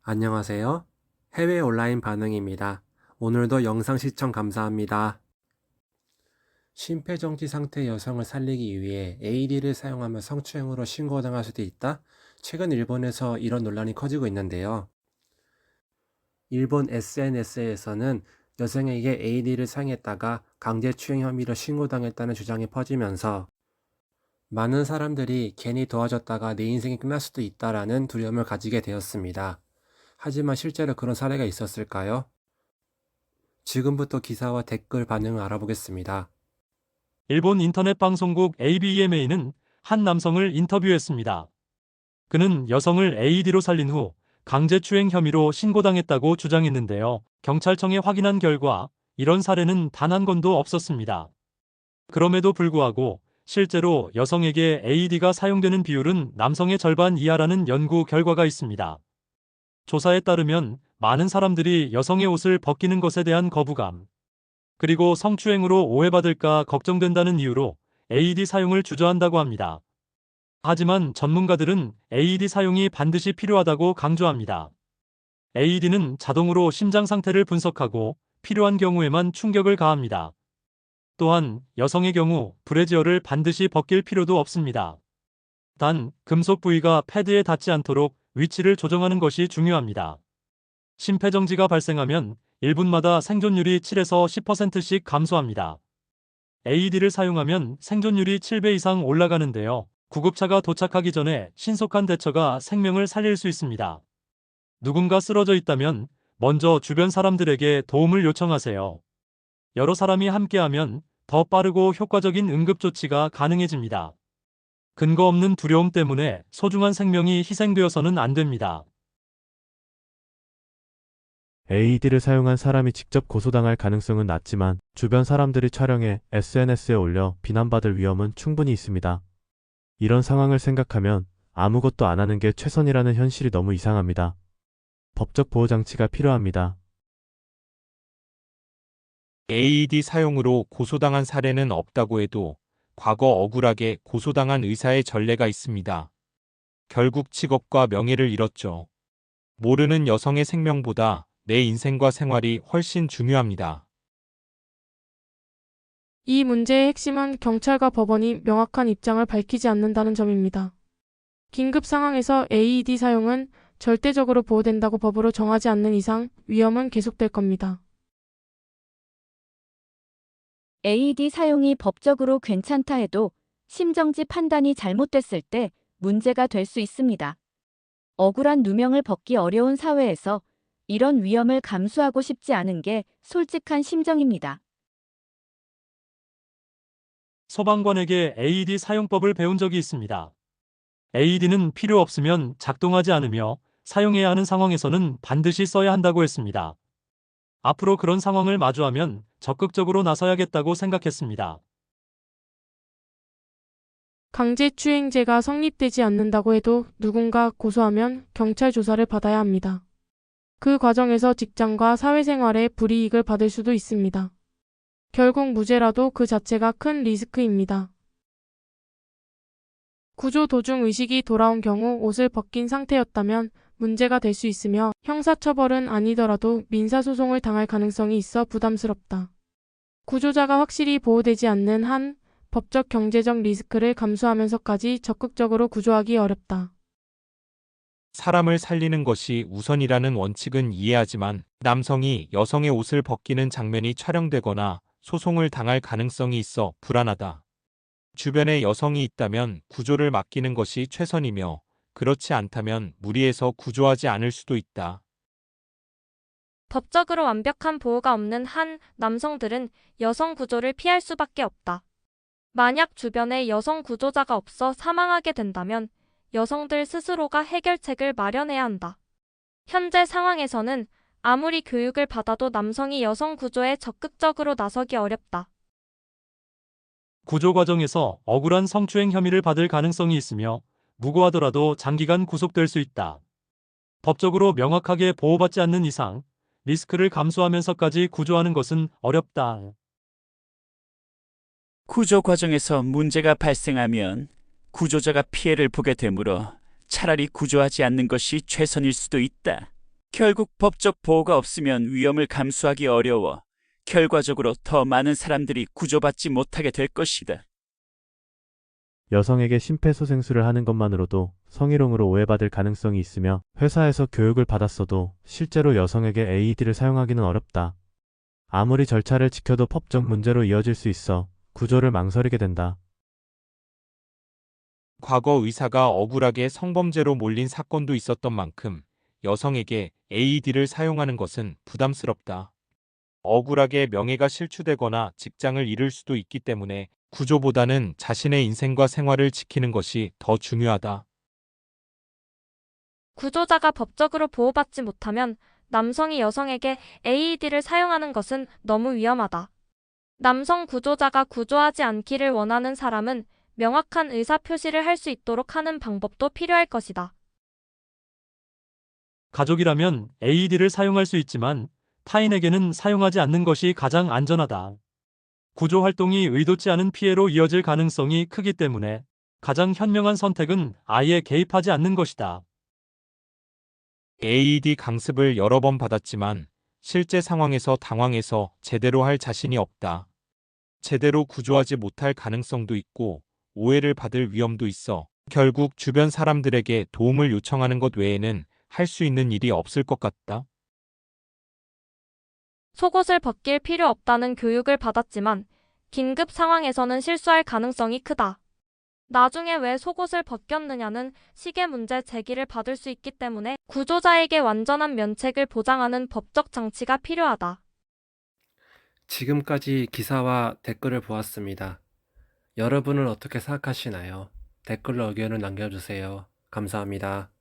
안녕하세요. 해외 온라인 반응입니다. 오늘도 영상 시청 감사합니다. 심폐정지 상태 여성을 살리기 위해 AED를 사용하며 성추행으로 신고당할 수도 있다? 최근 일본에서 이런 논란이 커지고 있는데요. 일본 SNS에서는 여성에게 AED를 사용했다가 강제추행 혐의로 신고당했다는 주장이 퍼지면서 많은 사람들이 괜히 도와줬다가 내 인생이 끝날 수도 있다라는 두려움을 가지게 되었습니다. 하지만 실제로 그런 사례가 있었을까요? 지금부터 기사와 댓글 반응을 알아보겠습니다. 일본 인터넷 방송국 ABEMA는 한 남성을 인터뷰했습니다. 그는 여성을 AED로 살린 후 강제추행 혐의로 신고당했다고 주장했는데요. 경찰청에 확인한 결과 이런 사례는 단 한 건도 없었습니다. 그럼에도 불구하고 실제로 여성에게 AED가 사용되는 비율은 남성의 절반 이하라는 연구 결과가 있습니다. 조사에 따르면 많은 사람들이 여성의 옷을 벗기는 것에 대한 거부감, 그리고 성추행으로 오해받을까 걱정된다는 이유로 AED 사용을 주저한다고 합니다. 하지만 전문가들은 AED 사용이 반드시 필요하다고 강조합니다. AED는 자동으로 심장 상태를 분석하고 필요한 경우에만 충격을 가합니다. 또한 여성의 경우 브래지어를 반드시 벗길 필요도 없습니다. 단, 금속 부위가 패드에 닿지 않도록 위치를 조정하는 것이 중요합니다. 심폐정지가 발생하면 1분마다 생존율이 7에서 10%씩 감소합니다. AED를 사용하면 생존율이 7배 이상 올라가는데요. 구급차가 도착하기 전에 신속한 대처가 생명을 살릴 수 있습니다. 누군가 쓰러져 있다면 먼저 주변 사람들에게 도움을 요청하세요. 여러 사람이 함께하면 더 빠르고 효과적인 응급조치가 가능해집니다. 근거 없는 두려움 때문에 소중한 생명이 희생되어서는 안 됩니다. AED를 사용한 사람이 직접 고소당할 가능성은 낮지만 주변 사람들이 촬영해 SNS에 올려 비난받을 위험은 충분히 있습니다. 이런 상황을 생각하면 아무것도 안 하는 게 최선이라는 현실이 너무 이상합니다. 법적 보호장치가 필요합니다. AED 사용으로 고소당한 사례는 없다고 해도 과거 억울하게 고소당한 의사의 전례가 있습니다. 결국 직업과 명예를 잃었죠. 모르는 여성의 생명보다 내 인생과 생활이 훨씬 중요합니다. 이 문제의 핵심은 경찰과 법원이 명확한 입장을 밝히지 않는다는 점입니다. 긴급 상황에서 AED 사용은 절대적으로 보호된다고 법으로 정하지 않는 이상 위험은 계속될 겁니다. AED 사용이 법적으로 괜찮다 해도 심정지 판단이 잘못됐을 때 문제가 될 수 있습니다. 억울한 누명을 벗기 어려운 사회에서 이런 위험을 감수하고 싶지 않은 게 솔직한 심정입니다. 소방관에게 AED 사용법을 배운 적이 있습니다. AED는 필요 없으면 작동하지 않으며 사용해야 하는 상황에서는 반드시 써야 한다고 했습니다. 앞으로 그런 상황을 마주하면 적극적으로 나서야겠다고 생각했습니다. 강제추행죄가 성립되지 않는다고 해도 누군가 고소하면 경찰 조사를 받아야 합니다. 그 과정에서 직장과 사회생활에 불이익을 받을 수도 있습니다. 결국 무죄라도 그 자체가 큰 리스크입니다. 구조 도중 의식이 돌아온 경우 옷을 벗긴 상태였다면 문제가 될 수 있으며 형사처벌은 아니더라도 민사소송을 당할 가능성이 있어 부담스럽다. 구조자가 확실히 보호되지 않는 한 법적 경제적 리스크를 감수하면서까지 적극적으로 구조하기 어렵다. 사람을 살리는 것이 우선이라는 원칙은 이해하지만 남성이 여성의 옷을 벗기는 장면이 촬영되거나 소송을 당할 가능성이 있어 불안하다. 주변에 여성이 있다면 구조를 맡기는 것이 최선이며 그렇지 않다면 무리해서 구조하지 않을 수도 있다. 법적으로 완벽한 보호가 없는 한 남성들은 여성 구조를 피할 수밖에 없다. 만약 주변에 여성 구조자가 없어 사망하게 된다면 여성들 스스로가 해결책을 마련해야 한다. 현재 상황에서는 아무리 교육을 받아도 남성이 여성 구조에 적극적으로 나서기 어렵다. 구조 과정에서 억울한 성추행 혐의를 받을 가능성이 있으며 무고하더라도 장기간 구속될 수 있다. 법적으로 명확하게 보호받지 않는 이상 리스크를 감수하면서까지 구조하는 것은 어렵다. 구조 과정에서 문제가 발생하면 구조자가 피해를 보게 되므로 차라리 구조하지 않는 것이 최선일 수도 있다. 결국 법적 보호가 없으면 위험을 감수하기 어려워 결과적으로 더 많은 사람들이 구조받지 못하게 될 것이다. 여성에게 심폐소생술을 하는 것만으로도 성희롱으로 오해받을 가능성이 있으며 회사에서 교육을 받았어도 실제로 여성에게 AED를 사용하기는 어렵다. 아무리 절차를 지켜도 법적 문제로 이어질 수 있어 구조를 망설이게 된다. 과거 의사가 억울하게 성범죄로 몰린 사건도 있었던 만큼 여성에게 AED를 사용하는 것은 부담스럽다. 억울하게 명예가 실추되거나 직장을 잃을 수도 있기 때문에 구조보다는 자신의 인생과 생활을 지키는 것이 더 중요하다. 구조자가 법적으로 보호받지 못하면 남성이 여성에게 AED를 사용하는 것은 너무 위험하다. 남성 구조자가 구조하지 않기를 원하는 사람은 명확한 의사표시를 할 수 있도록 하는 방법도 필요할 것이다. 가족이라면 AED를 사용할 수 있지만 타인에게는 사용하지 않는 것이 가장 안전하다. 구조 활동이 의도치 않은 피해로 이어질 가능성이 크기 때문에 가장 현명한 선택은 아예 개입하지 않는 것이다. AED 강습을 여러 번 받았지만 실제 상황에서 당황해서 제대로 할 자신이 없다. 제대로 구조하지 못할 가능성도 있고 오해를 받을 위험도 있어 결국 주변 사람들에게 도움을 요청하는 것 외에는 할 수 있는 일이 없을 것 같다. 속옷을 벗길 필요 없다는 교육을 받았지만 긴급 상황에서는 실수할 가능성이 크다. 나중에 왜 속옷을 벗겼느냐는 식의 문제 제기를 받을 수 있기 때문에 구조자에게 완전한 면책을 보장하는 법적 장치가 필요하다. 지금까지 기사와 댓글을 보았습니다. 여러분은 어떻게 생각하시나요? 댓글로 의견을 남겨주세요. 감사합니다.